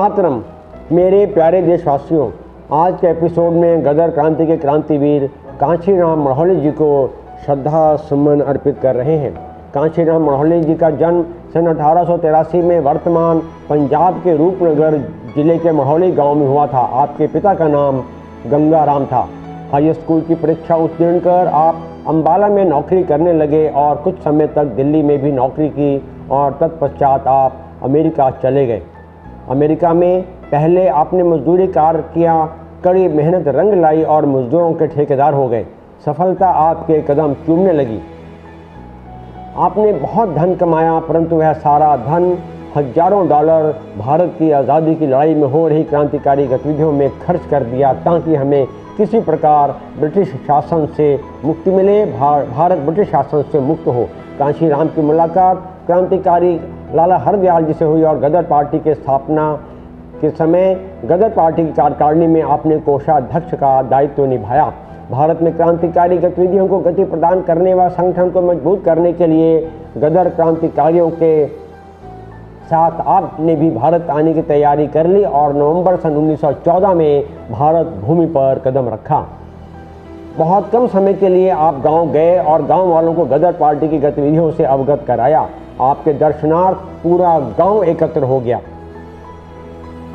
मातरम। मेरे प्यारे देशवासियों, आज के एपिसोड में गदर क्रांति के क्रांतिवीर कांशीराम मढ़ौली जी को श्रद्धा सुमन अर्पित कर रहे हैं। कांशीराम मढ़ौली जी का जन्म सन 1883 में वर्तमान पंजाब के रूपनगर जिले के मढ़ौली गांव में हुआ था। आपके पिता का नाम गंगाराम था। हाई स्कूल की परीक्षा उत्तीर्ण कर आप अंबाला में नौकरी करने लगे और कुछ समय तक दिल्ली में भी नौकरी की और तत्पश्चात आप अमेरिका चले गए। अमेरिका में पहले आपने मजदूरी कार्य किया, कड़ी मेहनत रंग लाई और मजदूरों के ठेकेदार हो गए। सफलता आपके कदम चूमने लगी। आपने बहुत धन कमाया, परंतु वह सारा धन हजारों डॉलर भारत की आज़ादी की लड़ाई में हो रही क्रांतिकारी गतिविधियों में खर्च कर दिया ताकि हमें किसी प्रकार ब्रिटिश शासन से मुक्ति मिले, भारत ब्रिटिश शासन से मुक्त हो। कांशीराम की मुलाकात क्रांतिकारी लाला हरदयाल जी से हुई और गदर पार्टी के स्थापना के समय गदर पार्टी की कार्यकारिणी में आपने कोषाध्यक्ष का दायित्व निभाया। भारत में क्रांतिकारी गतिविधियों को गति प्रदान करने व संगठन को मजबूत करने के लिए गदर क्रांतिकारियों के साथ आपने भी भारत आने की तैयारी कर ली और नवंबर सन 1914 में भारत भूमि पर कदम रखा। बहुत कम समय के लिए आप गांव गए और गांव वालों को गदर पार्टी की गतिविधियों से अवगत कराया। आपके दर्शनार्थ पूरा गांव एकत्र हो गया।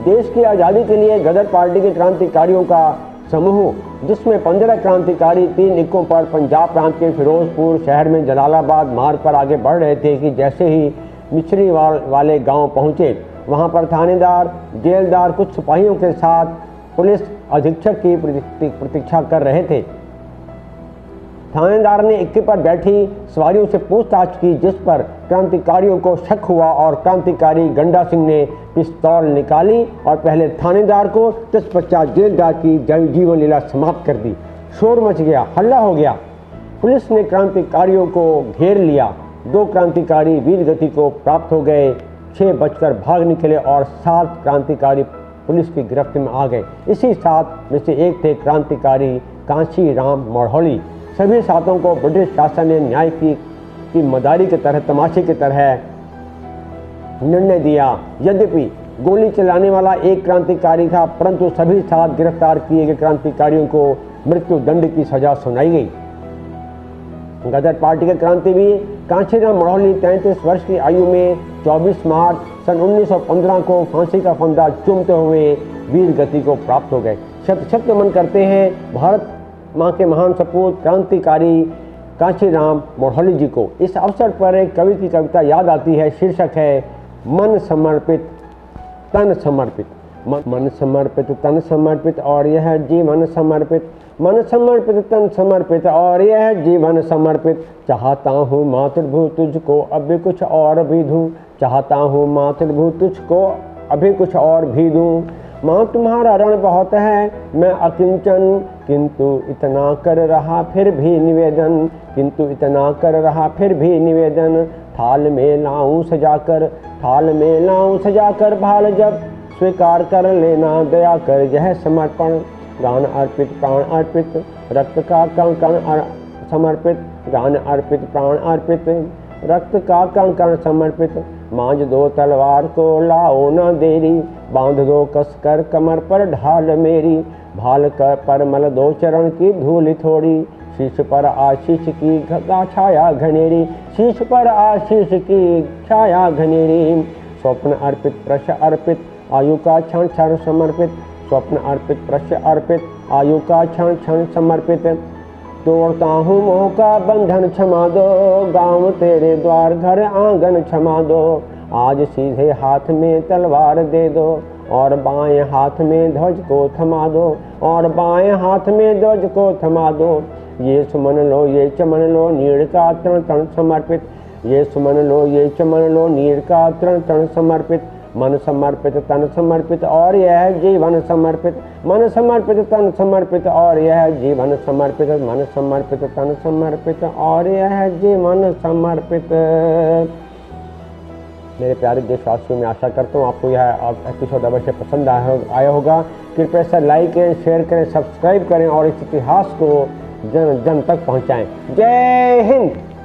देश की आज़ादी के लिए गदर पार्टी के क्रांतिकारियों का समूह, जिसमें 15 क्रांतिकारी 3 इक्कों पर पंजाब प्रांत के फिरोजपुर शहर में जलालाबाद मार्ग पर आगे बढ़ रहे थे कि जैसे ही मिछरी वाले गांव पहुंचे, वहां पर थानेदार, जेलदार कुछ सिपाहियों के साथ पुलिस अधीक्षक की प्रतीक्षा कर रहे थे। थानेदार ने इक्के पर बैठी सवारियों से पूछताछ की, जिस पर क्रांतिकारियों को शक हुआ और क्रांतिकारी गंडा सिंह ने पिस्तौल निकाली और पहले थानेदार को तत्पश्चात जेलदार की जीवन लीला समाप्त कर दी। शोर मच गया, हल्ला हो गया। पुलिस ने क्रांतिकारियों को घेर लिया। 2 क्रांतिकारी वीर गति को प्राप्त हो गए। 6 बचकर भाग निकले और 7 क्रांतिकारी पुलिस की गिरफ्त में आ गए। इसी 7 में से एक थे क्रांतिकारी कांशीराम मढ़ौली। सभी 7 को ब्रिटिश शासन ने न्याय की मदारी की तरह, तमाशे की तरह निर्णय दिया। यद्यपि गोली चलाने वाला एक क्रांतिकारी था, परंतु सभी 7 गिरफ्तार किए गए क्रांतिकारियों को मृत्यु दंड की सजा सुनाई गई। गदर पार्टी के क्रांतिवीर कांशीराम मढ़ौली 33 वर्ष की आयु में 24 मार्च सन 1915 को फांसी का फंदा चूमते हुए वीर गति को प्राप्त हो गए। शत शत नमन करते हैं भारत माँ के महान सपूत क्रांतिकारी कांशीराम मढ़ौली जी को। इस अवसर पर एक कवि की कविता याद आती है। शीर्षक है मन समर्पित तन समर्पित। मन समर्पित तन समर्पित और यह जीवन समर्पित। मन समर्पित तन समर्पित और यह जीवन समर्पित। चाहता हूँ मातृभू तुझको अभी कुछ और भी दूँ। चाहता हूँ मातृभू तुझको अभी कुछ और भी दूँ। माँ तुम्हारा ऋण बहुत है, मैं अकिंचन, किंतु इतना कर रहा फिर भी निवेदन। किंतु इतना कर रहा फिर भी निवेदन। थाल में लाऊं सजाकर, थाल में लाऊं सजाकर भाल जब स्वीकार कर लेना दया कर यह समर्पण। गान अर्पित प्राण अर्पित, रक्त का कण कण समर्पित। गान अर्पित प्राण अर्पित, रक्त का कण कण समर्पित। मांझ दो तलवार को लाओ न देरी, बांध दो कसकर कमर पर ढाल मेरी। भाल कर पर मल दो चरण की धूल थोड़ी, शीश पर आशीष की छाया घनेरी। शीश पर आशीष की छाया घनेरी। स्वप्न अर्पित प्रश अर्पित, आयु का क्षण क्षण समर्पित। स्वप्न अर्पित प्रश अर्पित, आयु का क्षण क्षण समर्पित। तोड़ता हूँ मोह का बंधन क्षमा दो, गाँव तेरे द्वार घर आंगन क्षमा दो। आज सीधे हाथ में तलवार दे दो और बाएं हाथ में ध्वज को थमा दो। और बाएं हाथ में ध्वज को थमा दो। ये सुमन लो ये चमन लो, नीड़ का तन तन समर्पित। ये सुमन लो ये चमन लो, नीड़ का तन तन समर्पित। मन समर्पित तन समर्पित और यह जीवन समर्पित। मन समर्पित तन समर्पित और यह जीवन समर्पित। मन समर्पित तन समर्पित और यह जीवन समर्पित। मेरे प्यारे देशवासियों, मैं आशा करता हूँ आपको यह एपिसोड अवश्य पसंद आया होगा। कृपया इसे लाइक करें, शेयर करें, सब्सक्राइब करें और इस इतिहास को जन जन तक पहुँचाएँ। जय हिंद।